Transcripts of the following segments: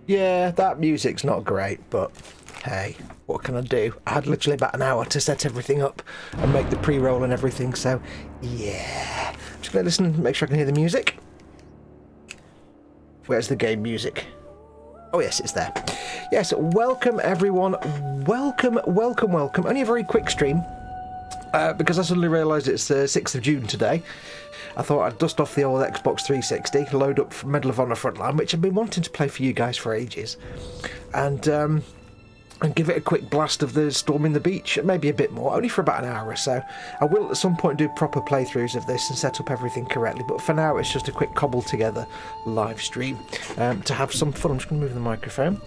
Yeah, that music's not great, but hey, what can I do? I had literally about an hour to set everything up and make the pre-roll and everything, so yeah. Just gonna listen, make sure I can hear the music. Where's the game music? Oh yes, it's there. Yes, welcome everyone. Welcome. Only a very quick stream, because I suddenly realised it's the 6th of June today. I thought I'd dust off the old Xbox 360, load up Medal of Honor Frontline, which I've been wanting to play for you guys for ages, and give it a quick blast of the Storming the Beach, maybe a bit more, only for about an hour or so. I will at some point do proper playthroughs of this and set up everything correctly, but for now it's just a quick cobble together live stream to have some fun. I'm just going to move the microphone.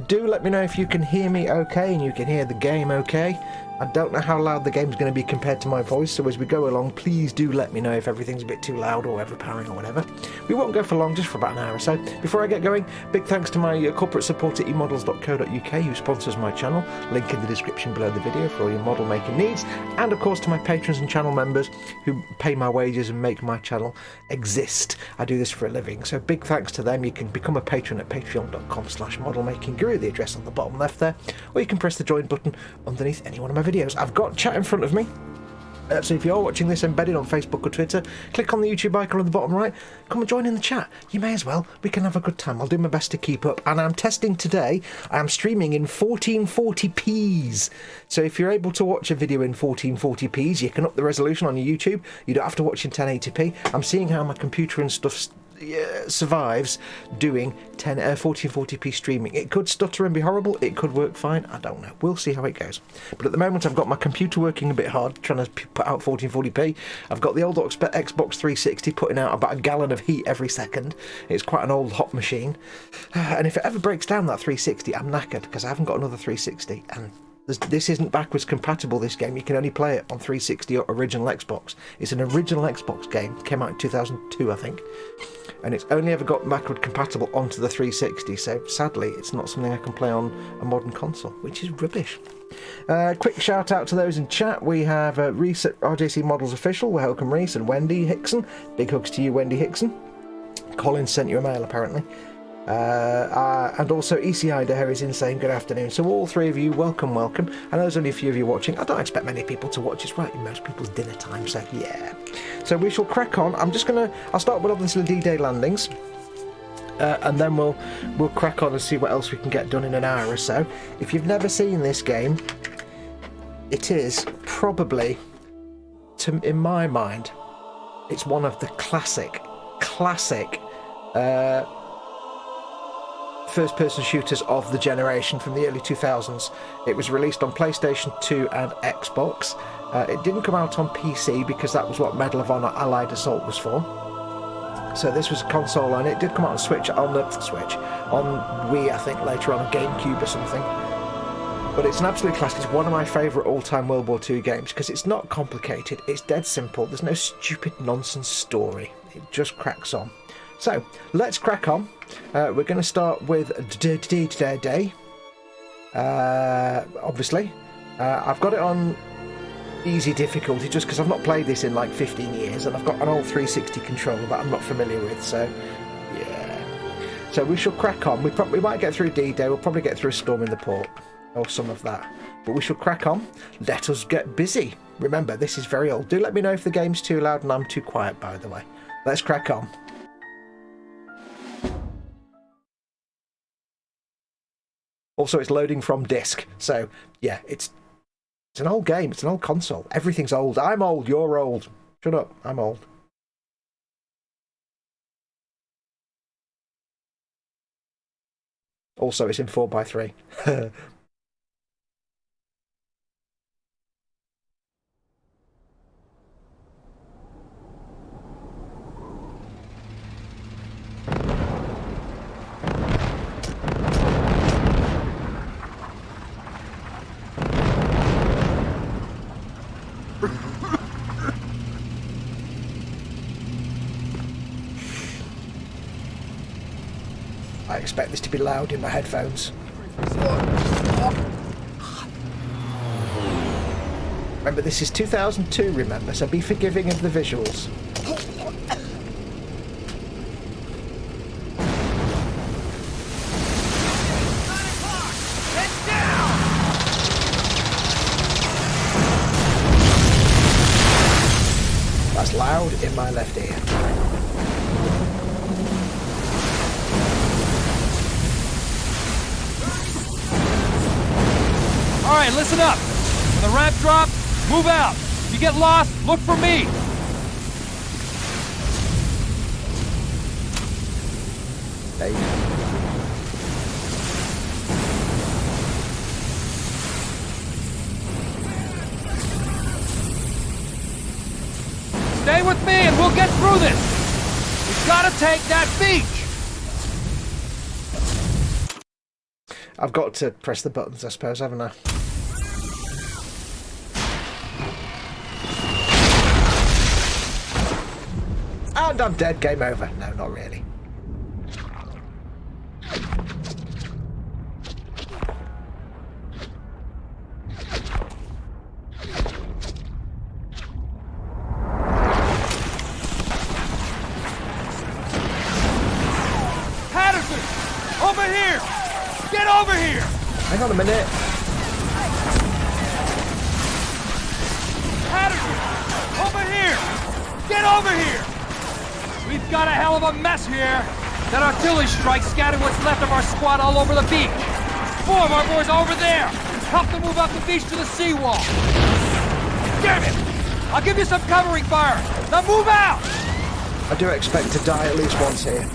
Do let me know if you can hear me okay and you can hear the game okay. I don't know how loud the game's going to be compared to my voice, so as we go along, please do let me know if everything's a bit too loud or overpowering or whatever. We won't go for long, just for about an hour or so. Before I get going, big thanks to my corporate support at emodels.co.uk who sponsors my channel, link in the description below the video for all your model making needs, and of course to my patrons and channel members who pay my wages and make my channel exist. I do this for a living, so big thanks to them. You can become a patron at patreon.com/modelmakingguru, the address on the bottom left there, or you can press the join button underneath any one of my videos. I've got chat in front of me, so if you're watching this embedded on Facebook or Twitter, click on the YouTube icon on the bottom right, come and join in the chat. You may as well. We can have a good time. I'll do my best to keep up, and I'm testing today. I'm streaming in 1440p's, so if you're able to watch a video in 1440p's, you can up the resolution on your YouTube. You don't have to watch in 1080p. I'm seeing how my computer and stuff survives doing 1440p streaming. It could stutter and be horrible, it could work fine, I don't know. We'll see how it goes. But at the moment I've got my computer working a bit hard, trying to put out 1440p. I've got the old Xbox 360 putting out about a gallon of heat every second. It's quite an old hot machine. And if it ever breaks down, that 360, I'm knackered, because I haven't got another 360, and this isn't backwards compatible, this game. You can only play it on 360 or original Xbox. It's an original Xbox game. It came out in 2002, I think. And it's only ever got backward compatible onto the 360, so sadly it's not something I can play on a modern console, which is rubbish. Quick shout out to those in chat. We have Reese at RJC Models Official. We welcome Reese and Wendy Hickson. Big hugs to you, Wendy Hickson. Colin sent you a mail apparently. And also ECI Dare is insane. Good afternoon. So all three of you, welcome. I know there's only a few of you watching. I don't expect many people to watch. It's right in most people's dinner time, so yeah. So we shall crack on. I'll start with obviously D-Day landings, and then we'll crack on and see what else we can get done in an hour or so. If you've never seen this game, it is probably, in my mind, it's one of the classic first-person shooters of the generation from the early 2000s. It was released on PlayStation 2 and Xbox. It didn't come out on PC because that was what Medal of Honor Allied Assault was for. So this was a console, and it did come out on Switch, on Wii, I think, later on, a GameCube or something. But it's an absolute classic. It's one of my favourite all-time World War II games because it's not complicated. It's dead simple. There's no stupid nonsense story. It just cracks on. So let's crack on. We're going to start with D-Day. Obviously, I've got it on easy difficulty just because I've not played this in like 15 years, and I've got an old 360 controller that I'm not familiar with. So yeah. So we shall crack on. We might get through D-Day. We'll probably get through Storming the Port or some of that. But we shall crack on. Let us get busy. Remember, this is very old. Do let me know if the game's too loud and I'm too quiet, by the way. Let's crack on. Also, it's loading from disk, so yeah, it's an old game. It's an old console. Everything's old. I'm old. You're old. Shut up. I'm old. Also, it's in 4x3. I expect this to be loud in my headphones. Remember, this is 2002, remember, so be forgiving of the visuals. That's loud in my left ear. All right, listen up. When the ramp drops, move out. If you get lost, look for me. There you go. Stay with me and we'll get through this. We've got to take that beach. I've got to press the buttons, I suppose, haven't I? And I'm dead. Game over. No, not really. Over here! Get over here! Hang on a minute. Patron! Over here! Get over here! We've got a hell of a mess here. That artillery strike scattered what's left of our squad all over the beach. 4 of our boys over there. Help them move up the beach to the seawall. Damn it! I'll give you some covering fire. Now move out! I do expect to die at least once here.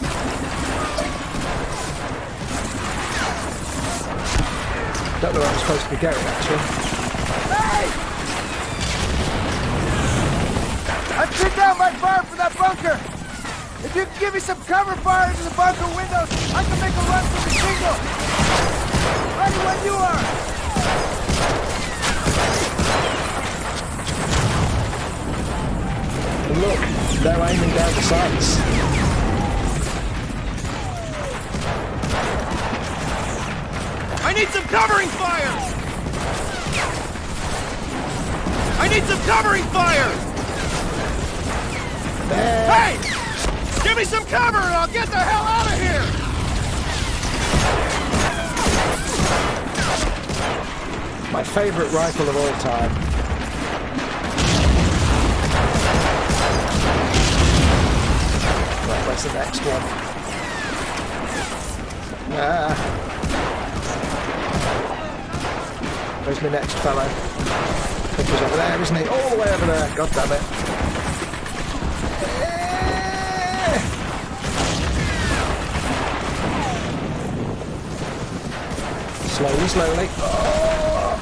Don't know where I'm supposed to be going, actually. Hey! I picked out my fire for that bunker! If you can give me some cover fire into the bunker windows, I can make a run for the shingle! Ready when you are! Look, they're aiming down the sights. I need some covering fire! I need some covering fire! There. Hey! Give me some cover and I'll get the hell out of here! My favourite rifle of all time. Right, where's the next one? Where's my next fellow? I think he's over there, isn't he? All the way over there. God damn it. Slowly, slowly. Oh.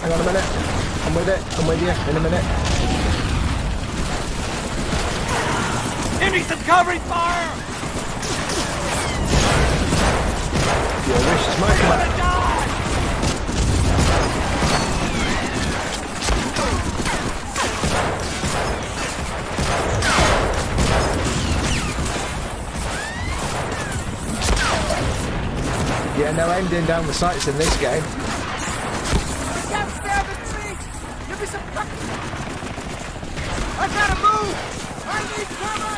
Hang on a minute. I'm with it. I'm with you in a minute. Give me some covering fire! Your wish is my command. Yeah, no ending down the sights in this game. I can't stand the trees! Give me some cover! I gotta move! I need cover!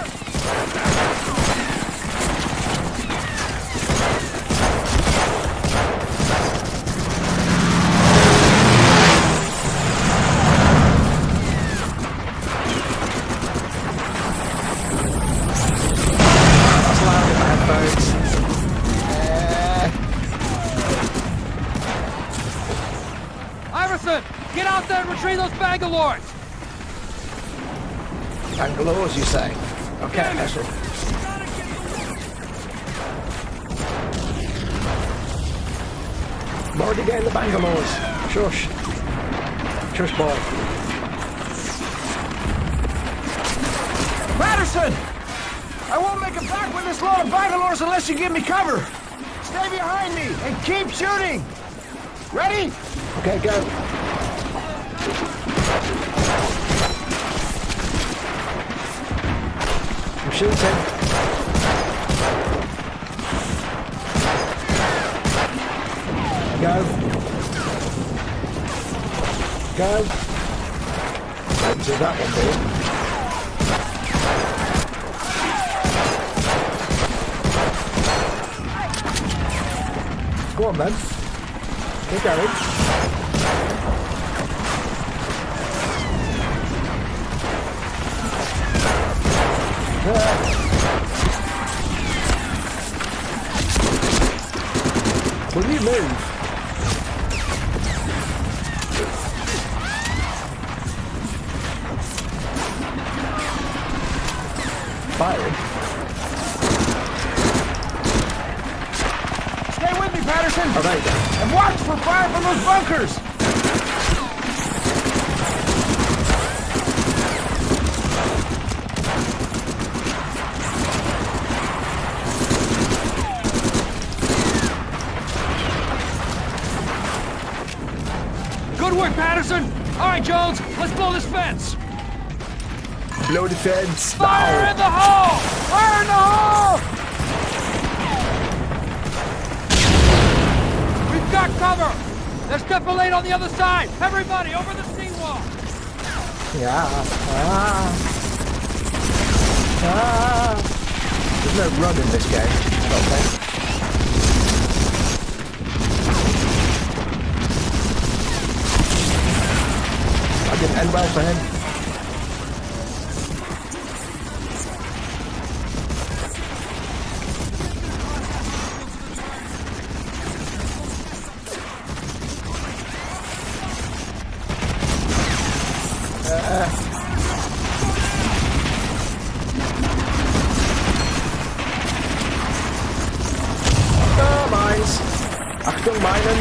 That's loud in my headphones. Iverson, get out there and retrieve those Bangalores! Bangalores, you say? Okay, Ashley. I'm already getting the Bangalores. Shush. Shush, boy. Patterson! I won't make it back with this load of Bangalores unless you give me cover! Stay behind me and keep shooting! Ready? Okay, go. I'm shooting. Go. Go. Didn't see that one, did you? Go on, then. We're going. Will you move? Firing. Stay with me, Patterson! Oh, there you go. And watch for fire from those bunkers! Good work, Patterson! All right, Jones, let's blow this fence! Blow the fence. Fire in the hole! Fire in the hole! We've got cover! There's defilade on the other side! Everybody, over the seawall! Yeah. There's no run in this game, I don't think. That didn't end well for him. Mines. Achtung, meinen.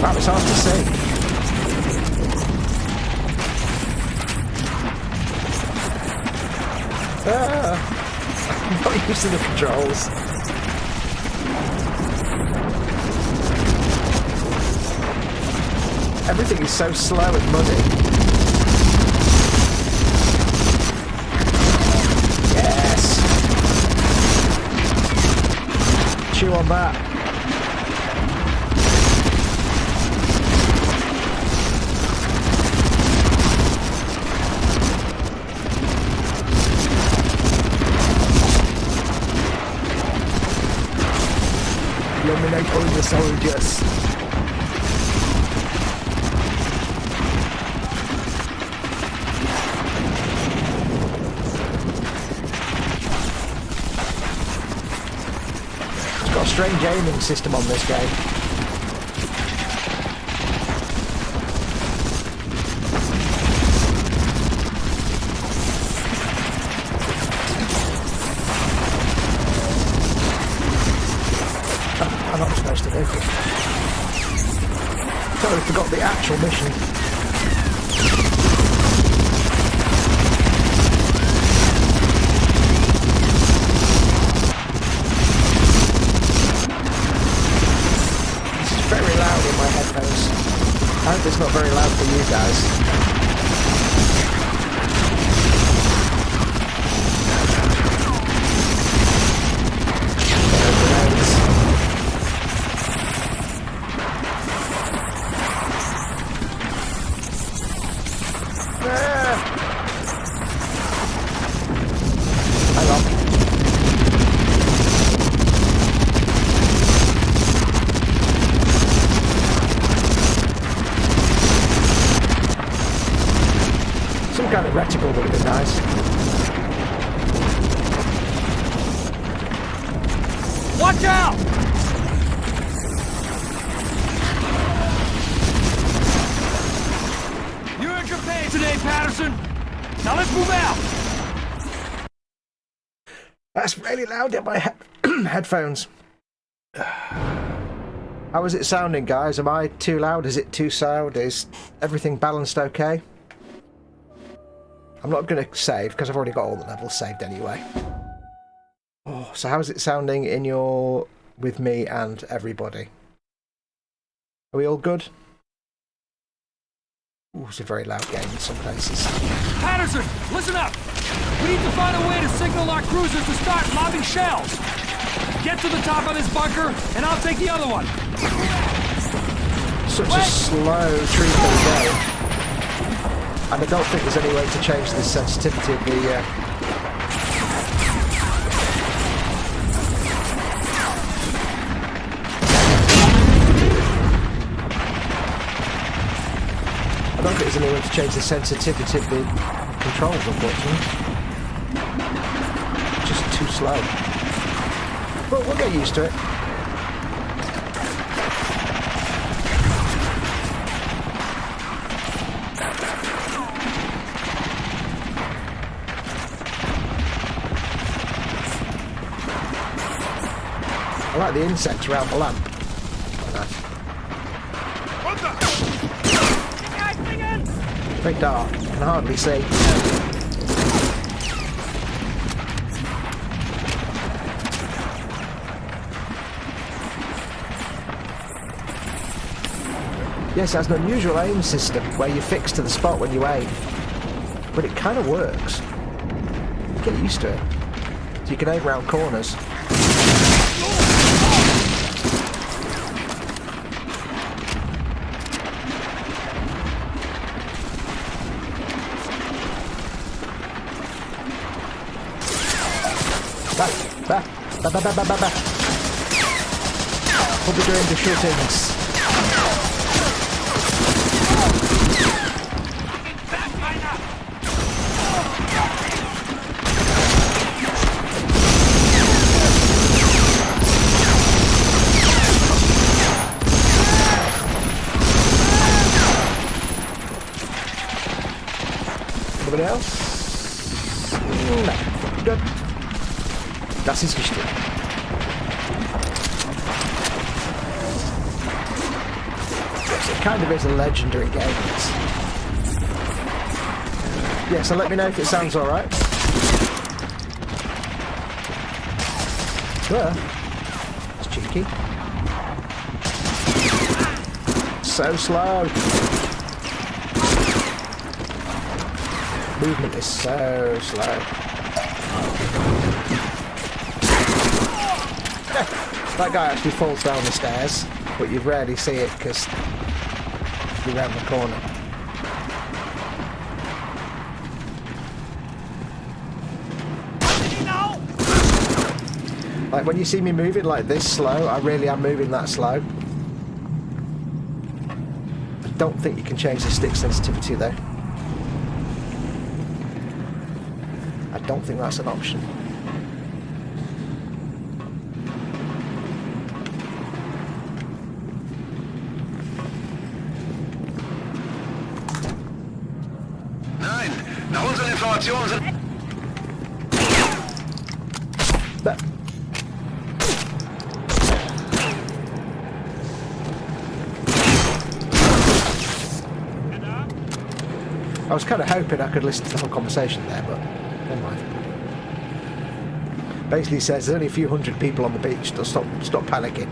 That was hard to see. I'm not used to the controls. Everything is so slow and muddy. Yes! Chew on that. Eliminate all the soldiers. It's got a strange aiming system on this game. I'm not supposed to do it. Totally forgot the actual mission. This is very loud in my headphones. I hope it's not very loud for you guys. Some kind of reticle would have been nice. Watch out! You earned your pay today, Patterson. Now let's move out. That's really loud in my headphones. How is it sounding, guys? Am I too loud? Is it too loud? Is everything balanced okay? I'm not going to save because I've already got all the levels saved anyway. Oh, so how is it sounding in your... with me and everybody? Are we all good? Ooh, it's a very loud game in some places. Patterson, listen up! We need to find a way to signal our cruisers to start lobbing shells. Get to the top of this bunker, and I'll take the other one. Such a slow treatment game. And I don't think there's any way to change the sensitivity of the... I don't think there's any way to change the sensitivity of the controls, unfortunately. Just too slow. But we'll get used to it. I like the insects around the lamp. Very dark. I can hardly see. Yes, it has an unusual aim system where you fix to the spot when you aim. But it kind of works. Get used to it. So you can aim around corners. Ba. We'll be doing the shootings. Anybody else? No. Good. Das ist wichtig. Yes, it kind of is a legendary game. Yeah, so let me know if it sounds alright. Sure. It's cheeky. So slow. Movement is so slow. That guy actually falls down the stairs, but you rarely see it because you're around the corner. Like when you see me moving like this slow, I really am moving that slow. I don't think you can change the stick sensitivity though. I don't think that's an option. Nach unseren Informationen sind... I was kind of hoping I could listen to the whole conversation there, but never mind. Basically says there's only a few hundred people on the beach, so stop panicking.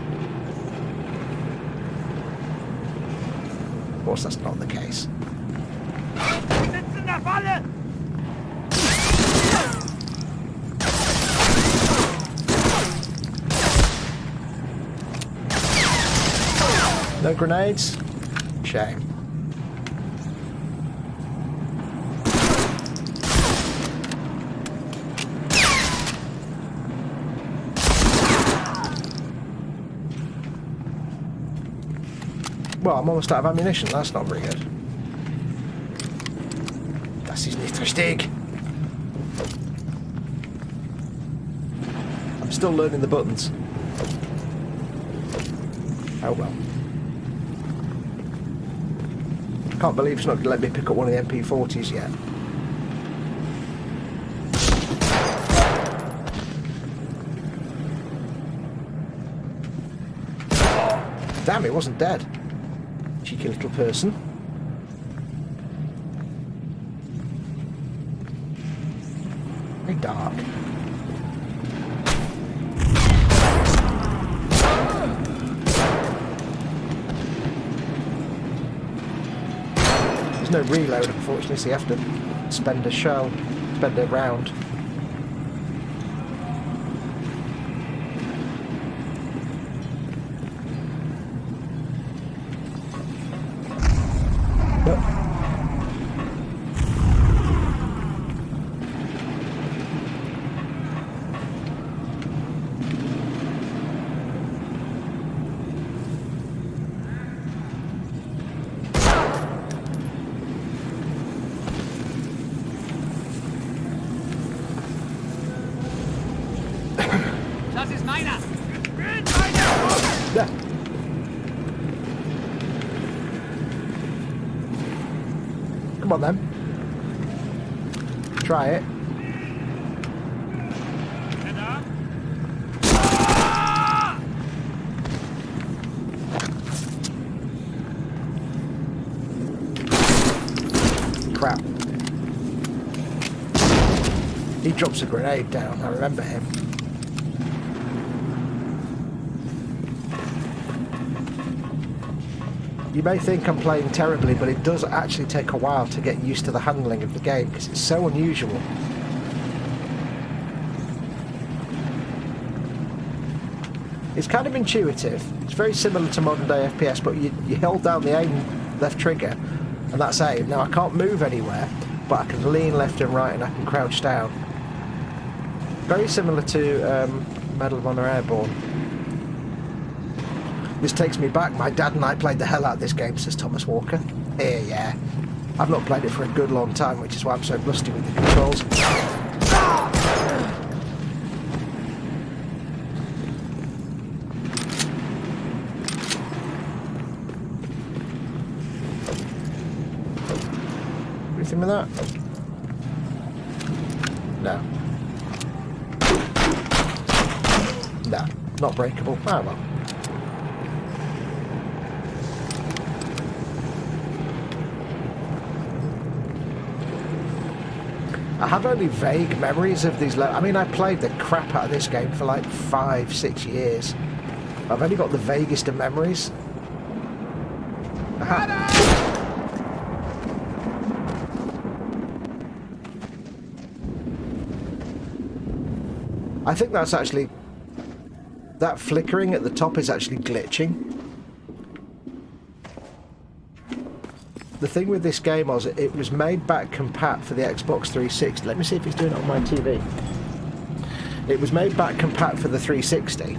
Of course that's not the case. No grenades? Shame. Well, I'm almost out of ammunition. That's not very good. Das ist nicht richtig. I'm still learning the buttons. Oh well. I can't believe it's not going to let me pick up one of the MP40s yet. Damn, it wasn't dead. Cheeky little person. Very dark. There's no reload, unfortunately, so you have to spend a round. Yeah. Come on then. Try it. Crap. He drops a grenade down, I remember him. You may think I'm playing terribly, but it does actually take a while to get used to the handling of the game because it's so unusual. It's kind of intuitive. It's very similar to modern day FPS, but you hold down the aim left trigger and that's aim. Now I can't move anywhere, but I can lean left and right and I can crouch down. Very similar to Medal of Honor Airborne. This takes me back. My dad and I played the hell out of this game, says Thomas Walker. Yeah. I've not played it for a good long time, which is why I'm so rusty with the controls. Anything with that? No. No, not breakable. Oh well. I have only vague memories of these. I mean, I played the crap out of this game for like 5-6 years. I've only got the vaguest of memories. I think that's actually... that flickering at the top is actually glitching. The thing with this game was it was made back compat for the Xbox 360. Let me see if it's doing it on my TV. It was made back compat for the 360.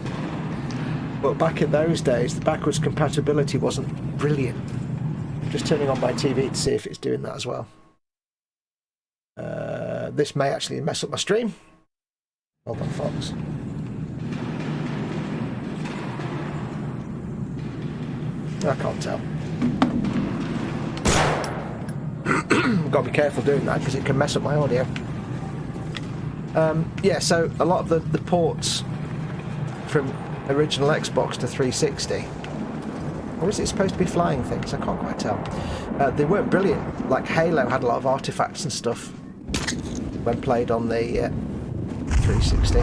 But back in those days, the backwards compatibility wasn't brilliant. I'm just turning on my TV to see if it's doing that as well. This may actually mess up my stream. Hold on, Fox. I can't tell. Got to be careful doing that because it can mess up my audio. Yeah, so a lot of the ports from original Xbox to 360, or is it supposed to be flying things? I can't quite tell. They weren't brilliant. Like Halo had a lot of artifacts and stuff when played on the 360.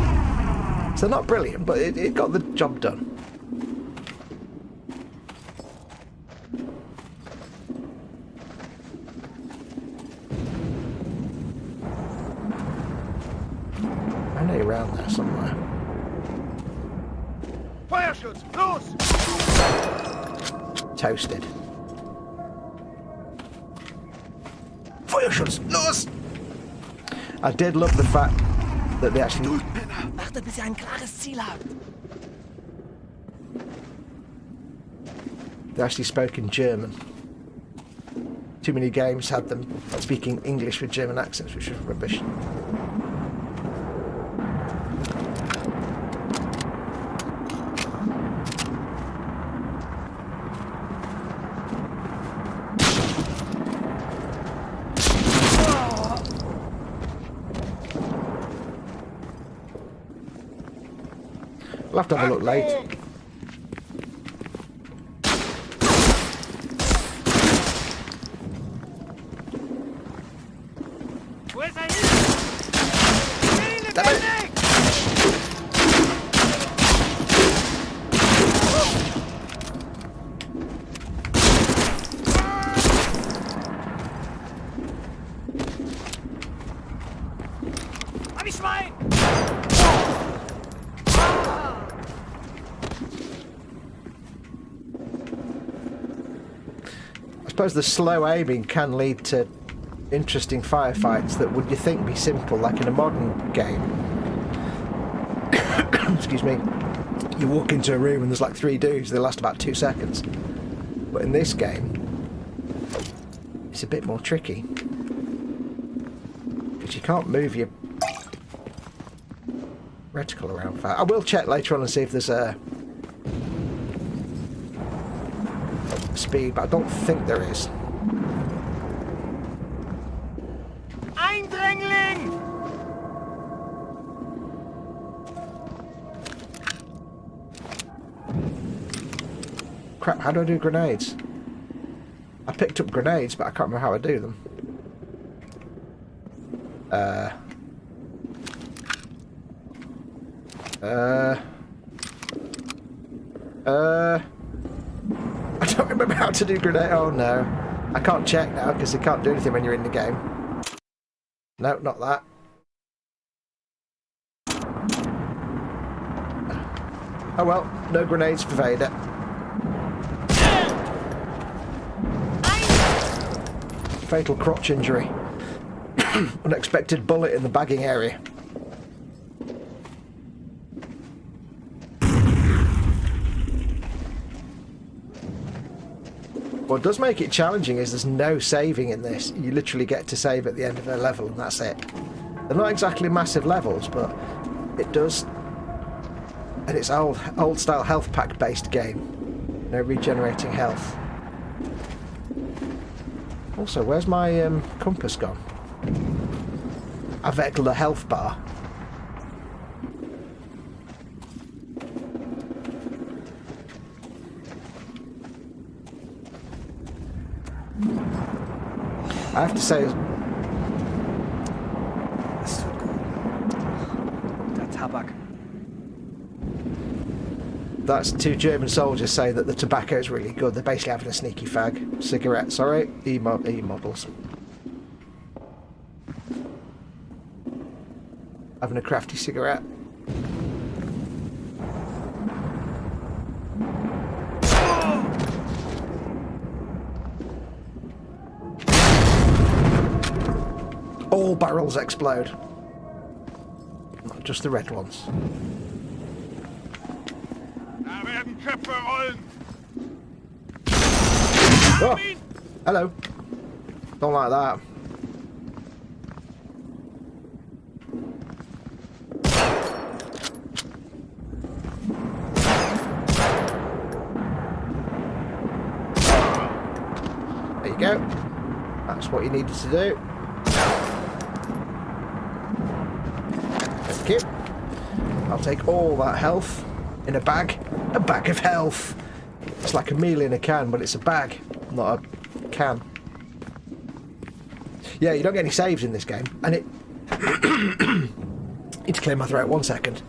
So not brilliant, but it got the job done. I know you're around there somewhere. Feuerschutz, los! Toasted. Feuerschutz, los! I did love the fact that they actually... Wartet, bis ihr ein klares Ziel habt. They actually spoke in German. Too many games had them speaking English with German accents, which was rubbish. We'll have to have a look later. I suppose the slow aiming can lead to interesting firefights that would you think be simple, like in a modern game. Excuse me. You walk into a room and there's like 3 dudes, they last about 2 seconds. But in this game, it's a bit more tricky. Because you can't move your reticle around fast. I will check later on and see if there's speed, but I don't think there is. Eindringling! Crap, how do I do grenades? I picked up grenades, but I can't remember how I do them. I don't remember how to do grenade. Oh no. I can't check now because you can't do anything when you're in the game. No, not that. Oh well, no grenades for Vader. Fatal crotch injury. Unexpected bullet in the bagging area. What does make it challenging is there's no saving in this. You literally get to save at the end of a level and that's it. They're not exactly massive levels, but it does. And it's old style health pack based game. No regenerating health. Also, where's my compass gone? Avec le health bar. I have to say, Das tut gut. Der Tabak. that's two German soldiers say that the tobacco is really good. They're basically having a sneaky fag. Cigarette, sorry. E-models. Having a crafty cigarette. All barrels explode. Not just the red ones. Da werden Köpfe rollen! Oh, hello. Don't like that. There you go. That's what you needed to do. Thank you. I'll take all that health in a bag. A bag of health. It's like a meal in a can, but it's a bag, not a can. Yeah, you don't get any saves in this game, and it... need to clear my throat 1 second.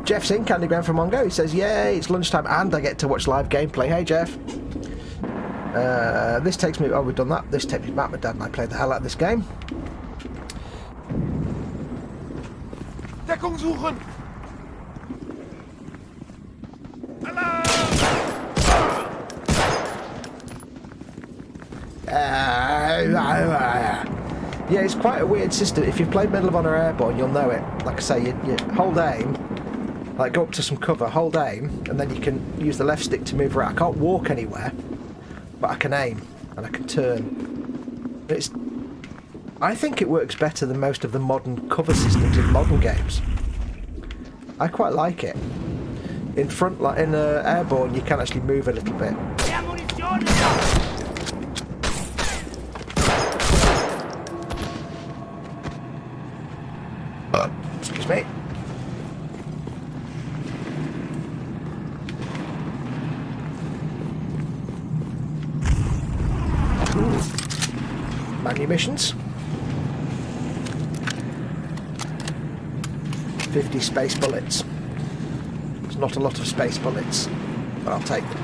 Jeff's in Candygram from Mongo. He says, yay, it's lunchtime and I get to watch live gameplay. Hey, Jeff. This takes me... Oh, we've done that. This takes me back. My dad and I played the hell out of this game. Deckung suchen! Yeah, it's quite a weird system. If you've played Medal of Honor Airborne, you'll know it. Like I say, you hold aim, like go up to some cover, hold aim, and then you can use the left stick to move around. I can't walk anywhere, but I can aim and I can turn. I think it works better than most of the modern cover systems in modern games. I quite like it. In Airborne, you can actually move a little bit. Excuse me. Manumissions. 50 space bullets. It's not a lot of space bullets, but I'll take them.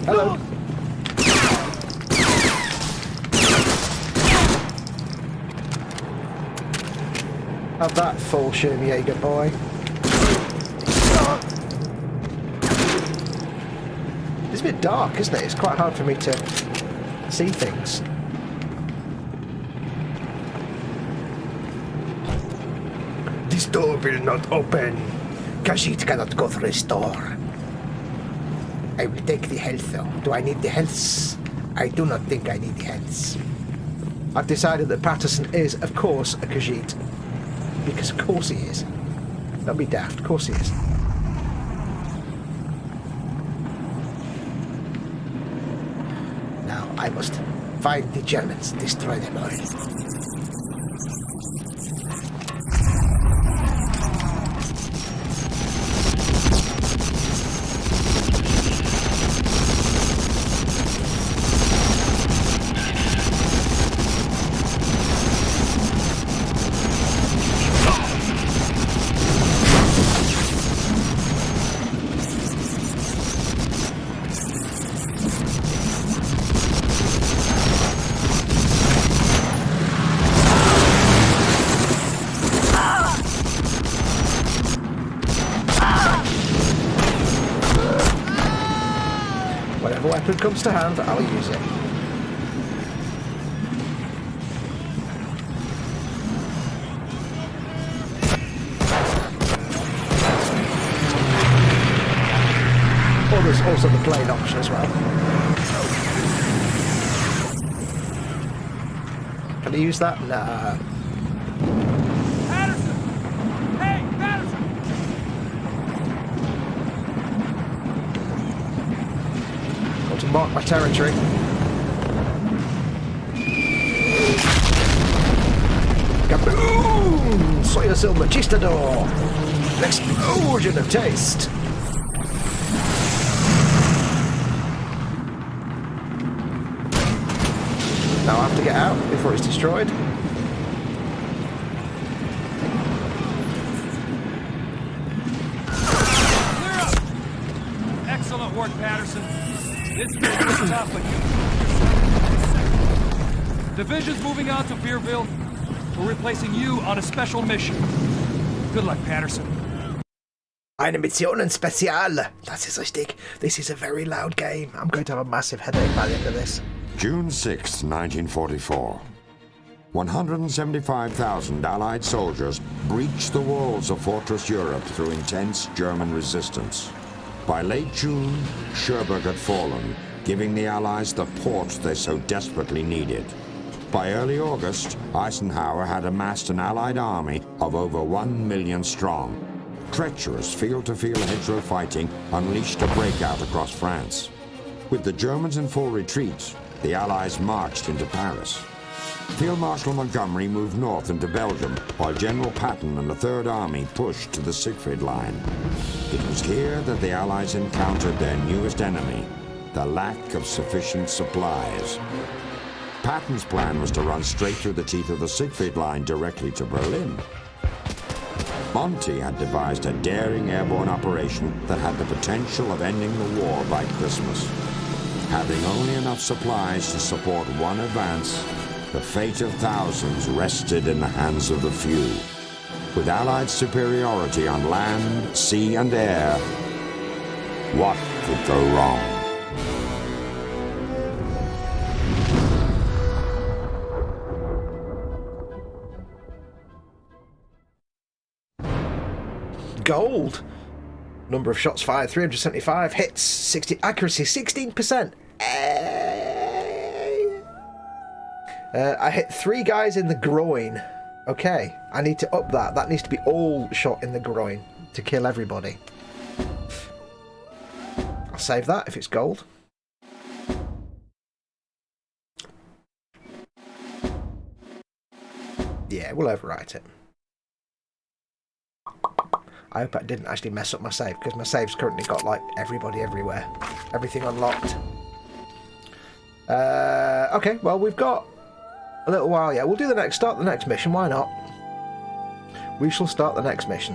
Hello. Have that full Schirmjäger boy. It's a bit dark, isn't it? It's quite hard for me to see things. This door will not open. Khajiit cannot go through this door. I will take the health though. Do I need the health? I do not think I need heads. I've decided that Patterson is, of course, a Khajiit. Because of course he is. Don't be daft, of course he is. Now I must find the Germans, destroy them all. Whatever weapon comes to hand, I'll use it. Oh, there's also the plane option as well. Can I use that? Nah. Patterson! Hey, Patterson! Got to mark my territory. Kaboom! Soy Sil Machistador! An explosion of taste! Now I have to get out before it's destroyed. Clear up! Excellent work, Patterson. This bit was tough, but you... Division's moving on to Beerville. We're replacing you on a special mission. Good luck, Patterson. Eine Mission Spezial. Das ist richtig. This is a very loud game. I'm going to have a massive headache by the end of this. June 6, 1944. 175,000 Allied soldiers breached the walls of Fortress Europe through intense German resistance. By late June, Cherbourg had fallen, giving the Allies the port they so desperately needed. By early August, Eisenhower had amassed an Allied army of over 1 million strong. Treacherous field-to-field hedgerow fighting unleashed a breakout across France. With the Germans in full retreat, the Allies marched into Paris. Field Marshal Montgomery moved north into Belgium, while General Patton and the Third Army pushed to the Siegfried Line. It was here that the Allies encountered their newest enemy, the lack of sufficient supplies. Patton's plan was to run straight through the teeth of the Siegfried Line directly to Berlin. Monty had devised a daring airborne operation that had the potential of ending the war by Christmas. Having only enough supplies to support one advance, the fate of thousands rested in the hands of the few. With Allied superiority on land, sea, and air, what could go wrong? Gold. Number of shots fired, 375. Hits, 60. Accuracy, 16%. I hit 3 guys in the groin. Okay, I need to up that. That needs to be all shot in the groin to kill everybody. I'll save that if it's gold. Yeah, we'll overwrite it. I hope I didn't actually mess up my save, because my save's currently got, like, everybody everywhere. Everything unlocked. Okay, well, we've got a little while yet. We'll do start the next mission, why not? We shall start the next mission.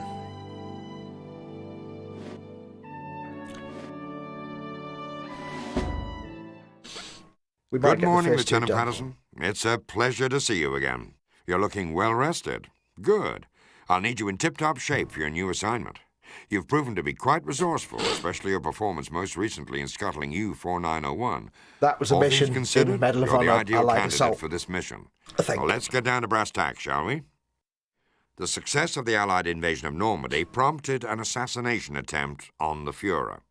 Good morning, Lieutenant Patterson. It's a pleasure to see you again. You're looking well rested. Good. I'll need you in tip-top shape for your new assignment. You've proven to be quite resourceful, especially your performance most recently in scuttling U-4901. That was a mission in Medal of Honor, you're the ideal Allied candidate Assault. for this mission. Thank you. Let's get down to brass tacks, shall we? The success of the Allied invasion of Normandy prompted an assassination attempt on the Fuhrer.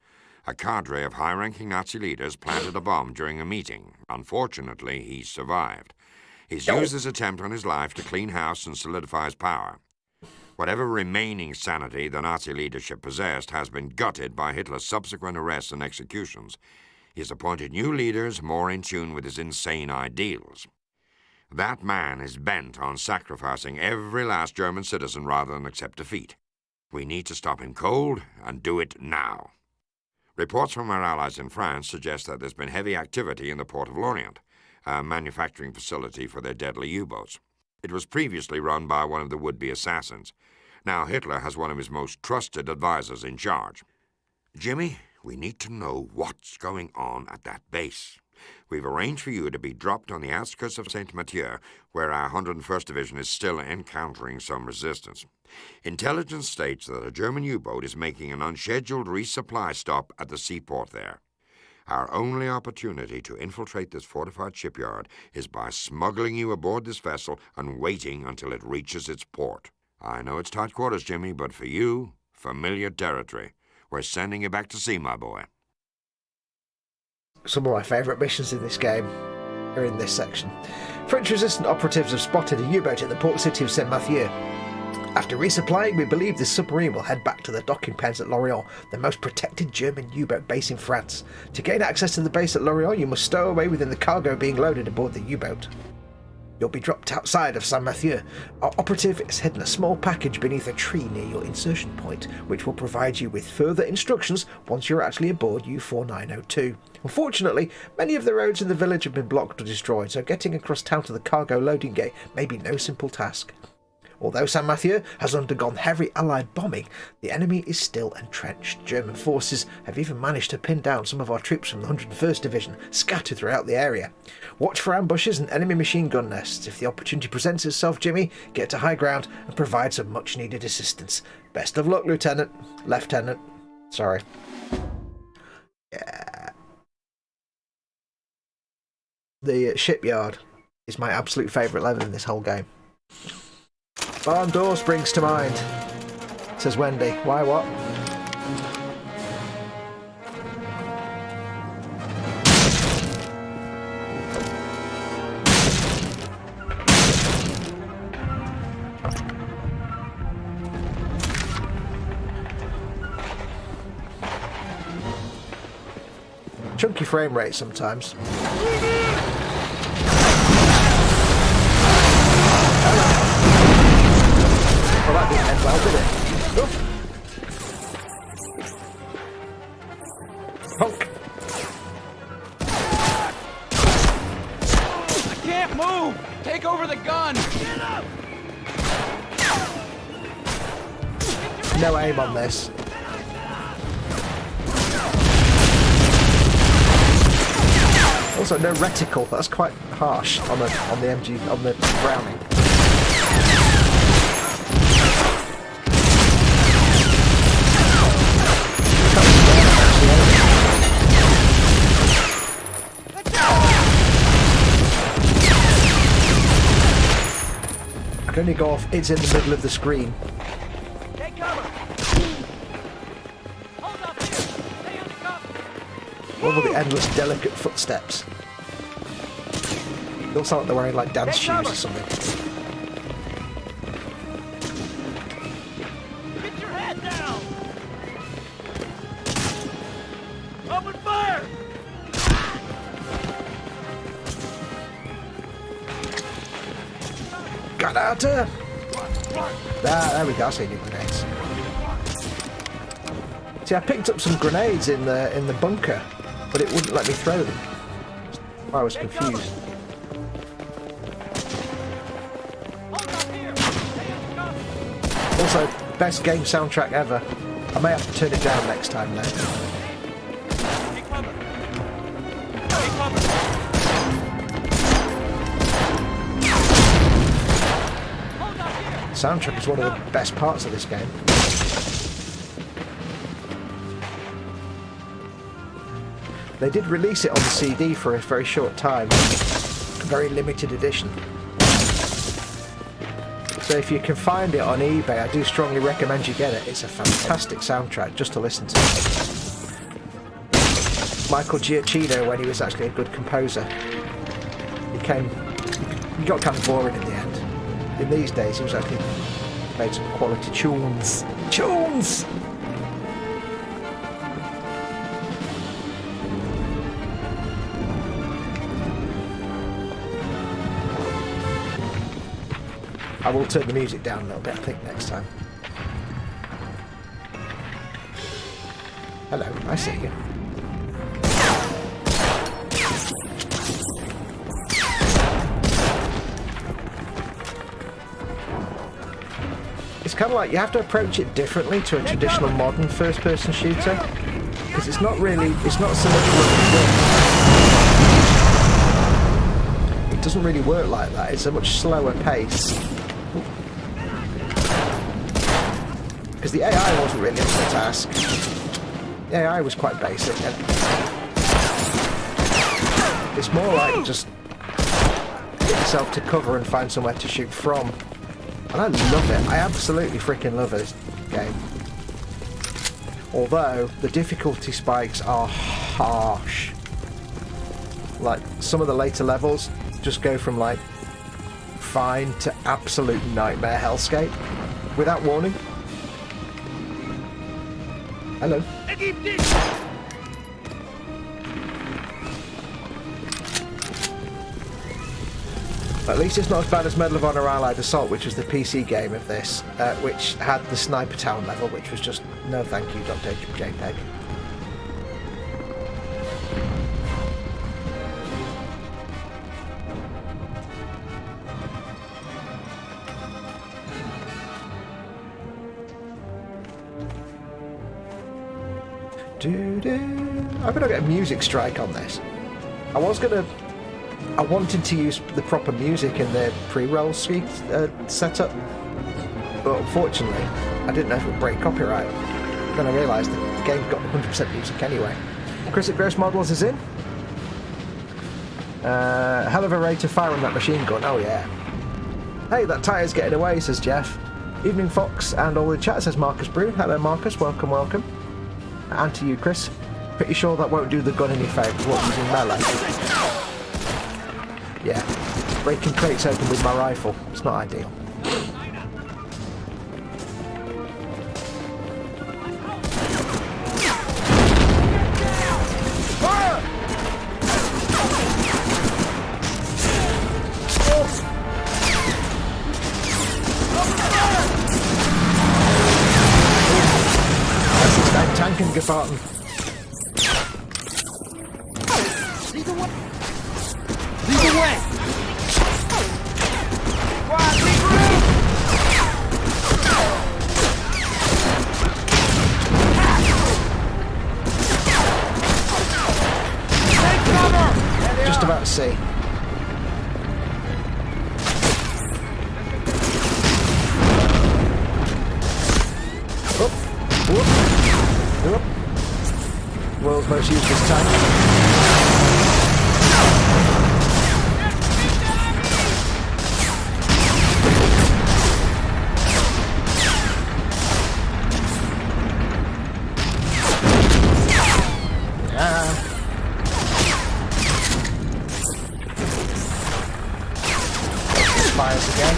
A cadre of high-ranking Nazi leaders planted a bomb during a meeting. Unfortunately, he survived. He's used this attempt on his life to clean house and solidify his power. Whatever remaining sanity the Nazi leadership possessed has been gutted by Hitler's subsequent arrests and executions. He has appointed new leaders more in tune with his insane ideals. That man is bent on sacrificing every last German citizen rather than accept defeat. We need to stop him cold and do it now. Reports from our allies in France suggest that there's been heavy activity in the port of Lorient, a manufacturing facility for their deadly U-boats. It was previously run by one of the would-be assassins. Now Hitler has one of his most trusted advisors in charge. Jimmy, we need to know what's going on at that base. We've arranged for you to be dropped on the outskirts of St. Mathieu, where our 101st Division is still encountering some resistance. Intelligence states that a German U-boat is making an unscheduled resupply stop at the seaport there. Our only opportunity to infiltrate this fortified shipyard is by smuggling you aboard this vessel and waiting until it reaches its port. I know it's tight quarters, Jimmy, but for you, familiar territory. We're sending you back to sea, my boy. Some of my favourite missions in this game are in this section. French resistant operatives have spotted a U-boat at the port city of St. Mathieu. After resupplying, we believe this submarine will head back to the docking pens at Lorient, the most protected German U-boat base in France. To gain access to the base at Lorient, you must stow away within the cargo being loaded aboard the U-boat. You'll be dropped outside of St. Mathieu. Our operative has hidden a small package beneath a tree near your insertion point, which will provide you with further instructions once you're actually aboard U-4902. Unfortunately, many of the roads in the village have been blocked or destroyed, so getting across town to the cargo loading gate may be no simple task. Although St. Mathieu has undergone heavy Allied bombing, the enemy is still entrenched. German forces have even managed to pin down some of our troops from the 101st Division, scattered throughout the area. Watch for ambushes and enemy machine gun nests. If the opportunity presents itself, Jimmy, get to high ground and provide some much-needed assistance. Best of luck, Lieutenant. Sorry. Yeah. The shipyard is my absolute favourite level in this whole game. Barn door springs to mind, says Wendy. Why what? Chunky frame rate sometimes. Well, that didn't end well, did it? Honk. I can't move! Take over the gun! Get up! No aim on this. Also, no reticle. That's quite harsh on the Browning. I can only go off. It's in the middle of the screen. Take cover! Hold up here! Stay under cover! What are the endless, delicate footsteps? They all sound like they're wearing like dance shoes or something. Get your head down! Open fire! Got out there! There we go. I see new grenades. See, I picked up some grenades in the bunker, but it wouldn't let me throw them. I was confused. Also, best game soundtrack ever. I may have to turn it down next time though. Take cover! Take cover! Soundtrack is one of the best parts of this game. They did release it on the CD for a very short time, a very limited edition. So if you can find it on eBay, I do strongly recommend you get it. It's a fantastic soundtrack just to listen to. Michael Giacchino when he was actually a good composer. He got kind of boring in the end. In these days, he was actually made some quality tunes. Tunes! I will turn the music down a little bit, I think, next time. Hello, I see you. It's kind of like you have to approach it differently to a traditional modern first-person shooter, because it's not so much it doesn't really work like that. It's a much slower pace. Because the AI wasn't really up to the task. The AI was quite basic. And it's more like just get yourself to cover and find somewhere to shoot from. And I love it. I absolutely freaking love this game. Although the difficulty spikes are harsh. Like some of the later levels just go from like fine to absolute nightmare hellscape without warning. Hello. At least it's not as bad as Medal of Honor Allied Assault, which was the PC game of this, which had the Sniper Town level, which was just no thank you, .jpg. I better get a music strike on this. I wanted to use the proper music in the pre-roll suite setup, but unfortunately I didn't know if it would break copyright. Then I realised that the game's got 100% music anyway. Chris at Gross Models is in. Hell of a rate of fire on that machine gun, oh yeah. Hey, that tyre's getting away, says Jeff. Evening Fox and all the chat, says Marcus Brew. Hello Marcus, welcome. And to you, Chris. Pretty sure that won't do the gun any favours. What, using melee? Yeah. Breaking crates open with my rifle. It's not ideal. That's tanking gefahren. Just about to see. Whoop. World's most useless tank. Fires again.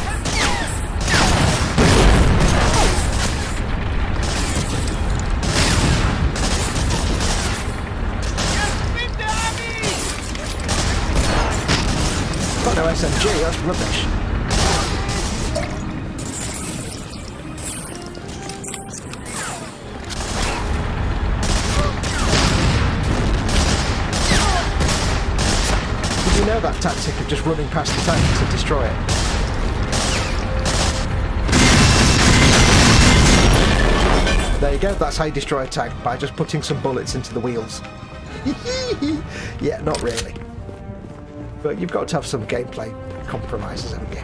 Got no SMG, that's rubbish. Did you know that tactic of just running past the tank to destroy it? There you go, that's how you destroy a tank, by just putting some bullets into the wheels. Yeah, not really. But you've got to have some gameplay compromises, haven't you?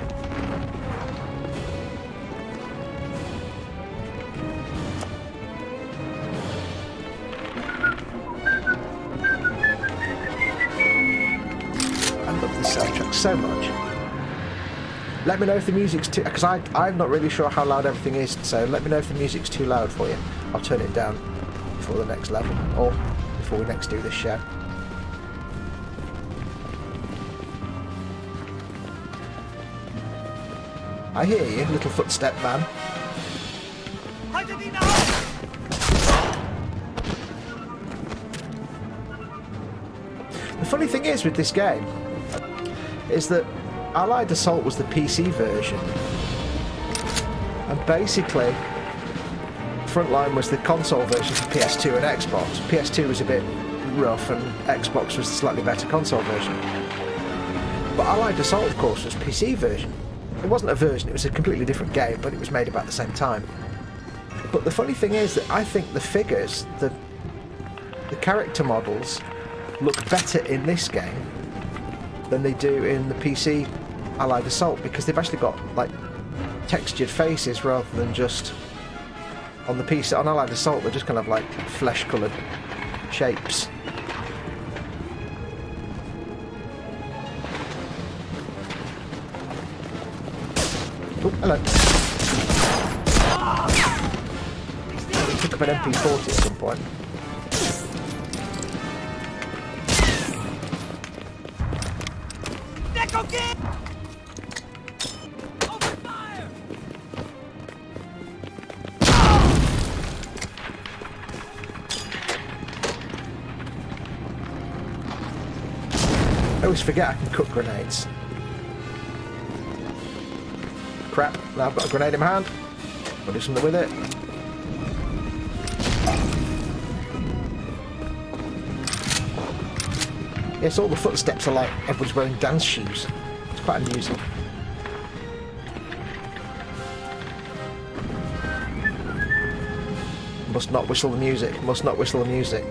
I love this soundtrack so much. Let me know if the music's too... because I'm not really sure how loud everything is, so let me know if the music's too loud for you. I'll turn it down before the next level, or before we next do this show. I hear you, little footstep man. The funny thing is with this game is that Allied Assault was the PC version, and basically Frontline was the console version for PS2 and Xbox. PS2 was a bit rough and Xbox was the slightly better console version. But Allied Assault, of course, was PC version. It wasn't a version, it was a completely different game, but it was made about the same time. But the funny thing is that I think the figures, the character models, look better in this game than they do in the PC Allied Assault, because they've actually got like textured faces rather than just on the PC. On Allied Assault they're just kind of like flesh coloured shapes. Oh, hello. Pick up an MP40 at some point. I always forget I can cook grenades. Crap, now I've got a grenade in my hand. I'll do something with it. Yes, all the footsteps are like everyone's wearing dance shoes. It's quite amusing. Must not whistle the music, must not whistle the music.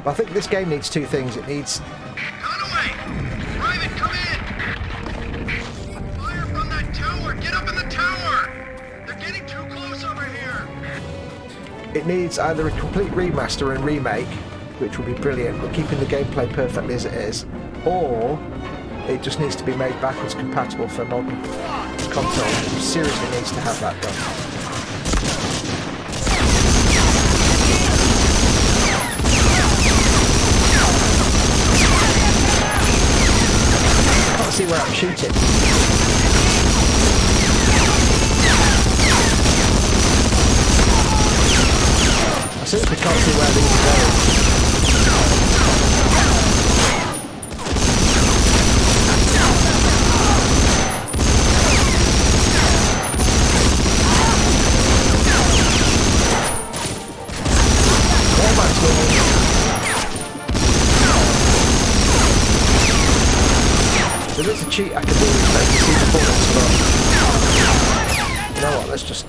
But I think this game needs two things. It needs... Conaway! Private, come in! Fire from that tower! Get up in the tower! They're getting too close over here! It needs either a complete remaster and remake, which would be brilliant, but keeping the gameplay perfectly as it is, or it just needs to be made backwards compatible for modern consoles. It seriously needs to have that done. See where I'm shooting. I simply can't see where these are going. There, Maxwell. There is a cheat I can do which makes you see the bullets, but you know what, let's just...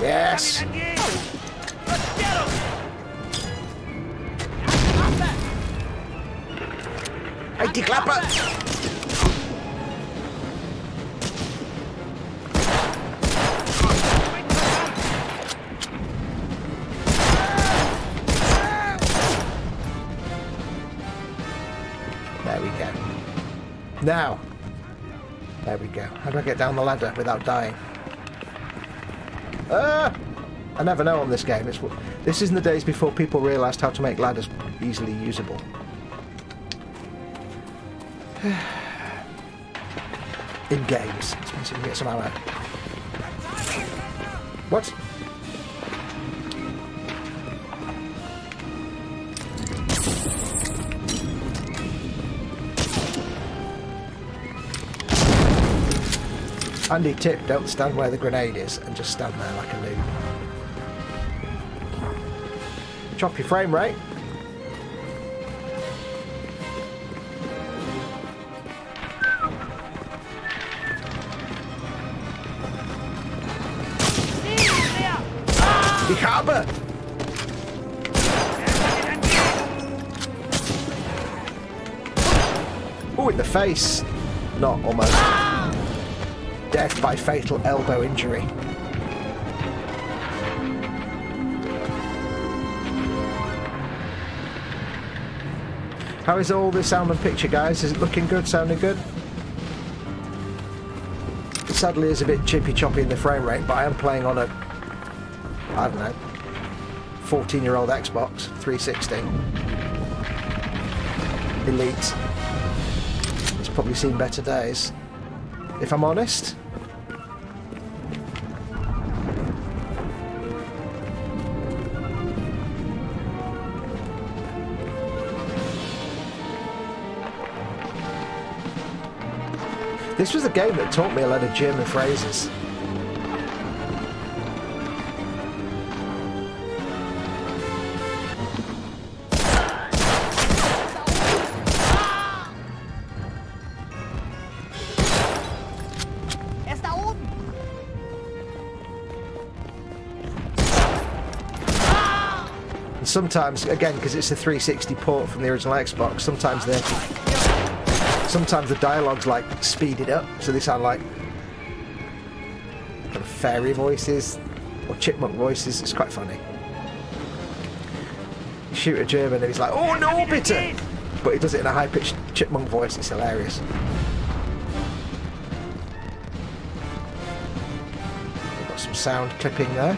Yes! Mighty clapper! There we go. Now, there we go. How do I get down the ladder without dying? I never know on this game. This is in the days before people realised how to make ladders easily usable. In games. Let's see if we can get some ammo. What? Handy tip, don't stand where the grenade is and just stand there like a noob. Chop your frame rate. Die Habe! Oh, in the face. Not almost. Death by fatal elbow injury. How is all this sound and picture, guys? Is it looking good, sounding good? It sadly is a bit chippy-choppy in the frame rate, but I am playing on a, I don't know, 14-year-old Xbox 360 Elite. It's probably seen better days, if I'm honest. This was a game that taught me a lot of German phrases. And sometimes, again, because it's a 360 port from the original Xbox, sometimes the dialogue's like speeded up, so they sound like kind of fairy voices or chipmunk voices. It's quite funny. You shoot a German and he's like, "Oh no, bitte!" But he does it in a high-pitched chipmunk voice. It's hilarious. We've got some sound clipping there.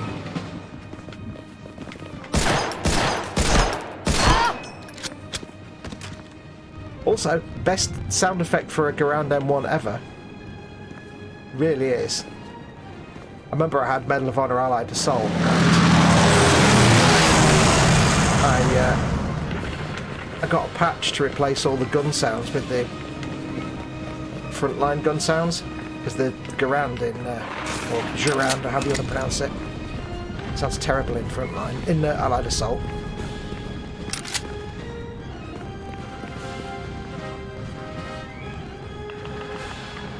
Also, best sound effect for a Garand M1 ever. Really is. I remember I had Medal of Honor Allied Assault, and I got a patch to replace all the gun sounds with the Frontline gun sounds, because the Garand in, or Garand, or however you want to pronounce it, sounds terrible in Frontline, in Allied Assault.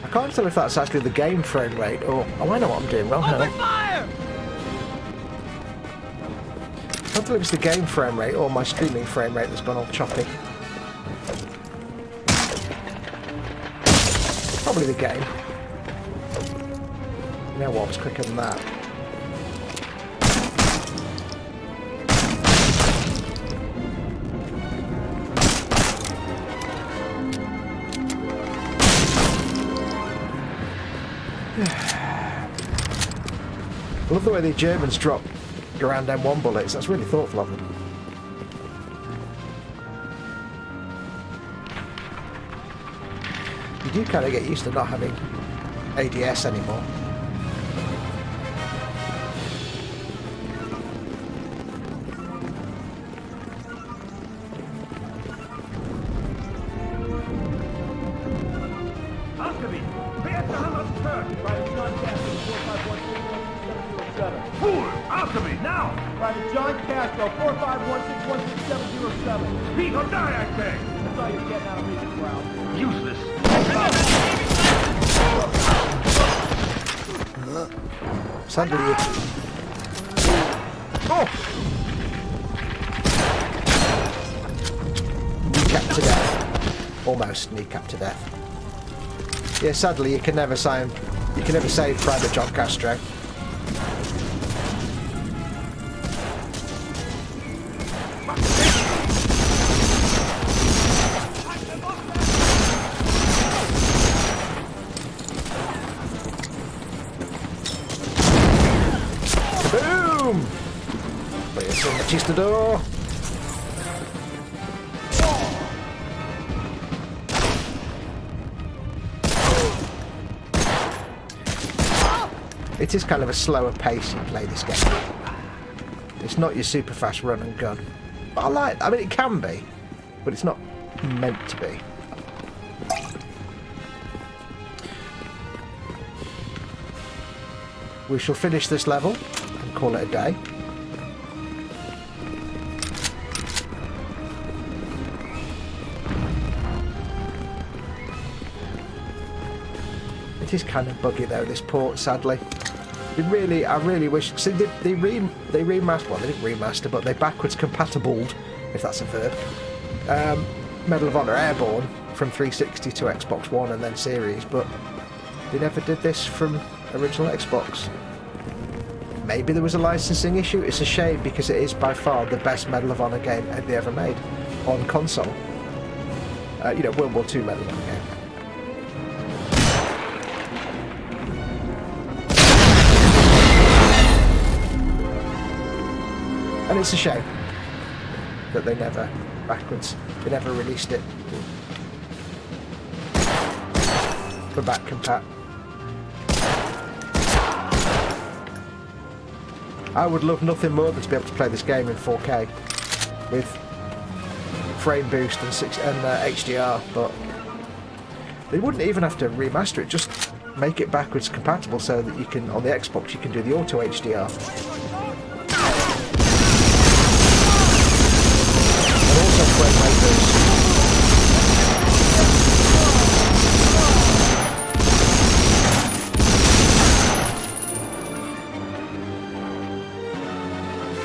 I can't tell if that's actually the game frame rate or... Oh, I know what I'm doing wrong. Open fire! I can't tell if it's the game frame rate or my streaming frame rate that's gone all choppy. Probably the game. You know what, I was quicker than that. I love the way the Germans drop Garand M1 bullets. That's really thoughtful of them. You do kind of get used to not having ADS anymore. Sadly, kneecap to death. Almost kneecap to death. Yeah, sadly, you can never save Private John Castro. Door. It is kind of a slower pace you play this game. It's not your super fast run and gun. But I mean, it can be, but it's not meant to be. We shall finish this level and call it a day. It is kind of buggy though, this port, sadly. I really wish... See, they remastered... Well, they didn't remaster, but they backwards compatibled, if that's a verb, Medal of Honor Airborne from 360 to Xbox One and then Series, but they never did this from original Xbox. Maybe there was a licensing issue. It's a shame because it is by far the best Medal of Honor game they ever made on console. you know, World War II Medal of Honor game. And it's a shame that they never released it for back compat. I would love nothing more than to be able to play this game in 4K with frame boost and HDR, but they wouldn't even have to remaster it, just make it backwards compatible so that you can, on the Xbox, you can do the auto HDR. And also frame rate boost.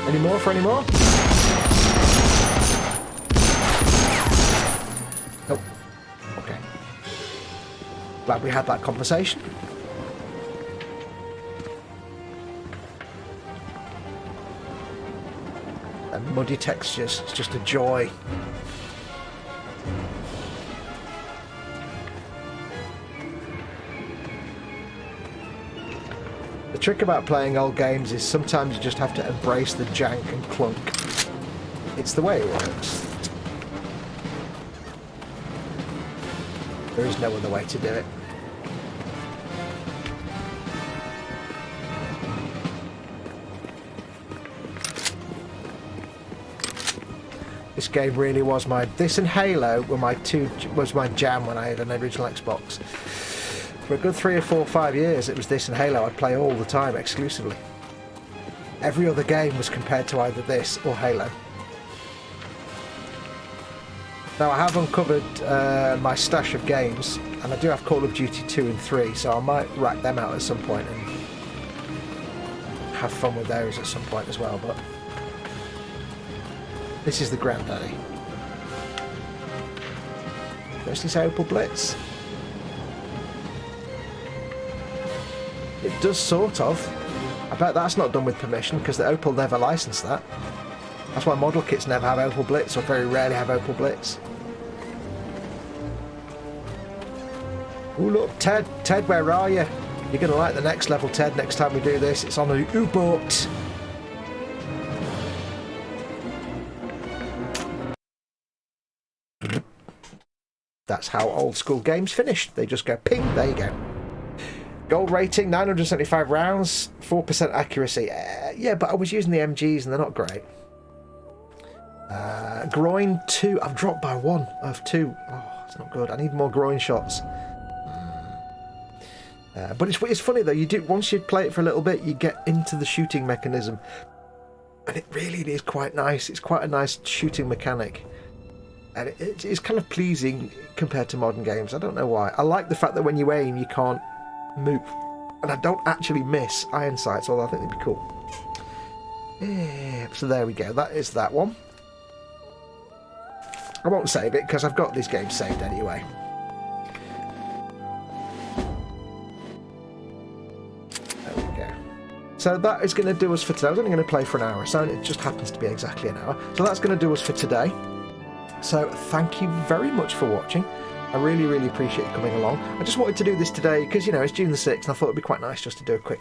Any more for any more? Nope. Okay. Glad we had that conversation. And muddy textures, it's just a joy. The trick about playing old games is sometimes you just have to embrace the jank and clunk. It's the way it works. There is no other way to do it. This game really was this and Halo were my jam when I had an original Xbox. For a good 3 or 4 or 5 years, it was this and Halo I'd play all the time, exclusively. Every other game was compared to either this or Halo. Now, I have uncovered my stash of games, and I do have Call of Duty 2 and 3, so I might rack them out at some point and have fun with those at some point as well, but this is the granddaddy. There's this Opel Blitz. It does sort of. I bet that's not done with permission because the Opel never licensed that. That's why model kits never have Opel Blitz, or very rarely have Opel Blitz. Ooh, look, Ted. Ted, where are you? You're going to like the next level, Ted, next time we do this. It's on the U-boat. That's how old school games finish. They just go ping, there you go. Gold rating, 975 rounds, 4% accuracy. Yeah, but I was using the MGs and they're not great. Groin 2, I've dropped by 1 of 2. Oh, it's not good. I need more groin shots. But it's funny though, once you play it for a little bit, you get into the shooting mechanism. And it really is quite nice. It's quite a nice shooting mechanic. And it's kind of pleasing compared to modern games. I don't know why. I like the fact that when you aim, you can't move. And I don't actually miss iron sights, although I think they'd be cool. Yeah, so there we go. That is that one. I won't save it because I've got this game saved anyway. There we go. So that is going to do us for today. I was only going to play for an hour, so it just happens to be exactly an hour. So that's going to do us for today. So thank you very much for watching. I really, really appreciate you coming along. I just wanted to do this today because, you know, it's June the 6th and I thought it'd be quite nice just to do a quick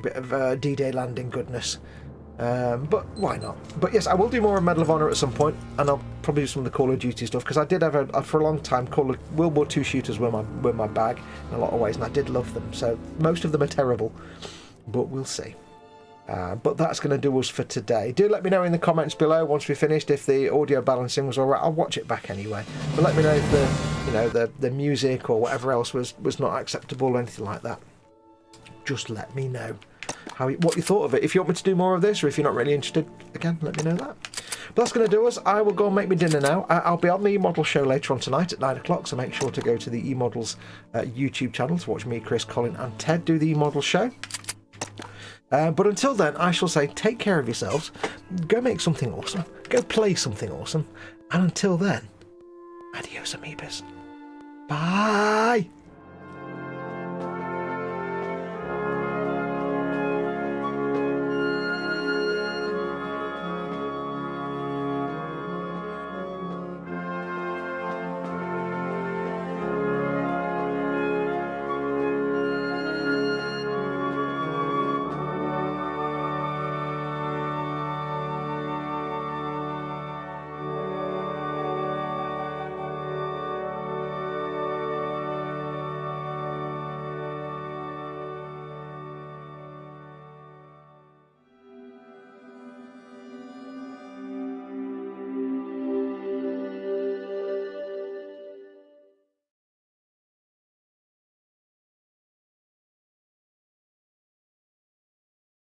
bit of D-Day landing goodness. But why not? But yes, I will do more of Medal of Honor at some point, and I'll probably do some of the Call of Duty stuff because I did have for a long time World War II shooters were my bag in a lot of ways, and I did love them. So most of them are terrible, but we'll see. But that's going to do us for today. Do let me know in the comments below once we're finished if the audio balancing was alright. I'll watch it back anyway. But let me know if the music or whatever else was not acceptable or anything like that. Just let me know what you thought of it. If you want me to do more of this, or if you're not really interested, again, let me know that. But that's going to do us. I will go and make my dinner now. I'll be on the eModel show later on tonight at 9 o'clock, so make sure to go to the eModels YouTube channel to watch me, Chris, Colin and Ted do the eModel show. But until then, I shall say take care of yourselves, go make something awesome, go play something awesome, and until then, adios amoebas. Bye!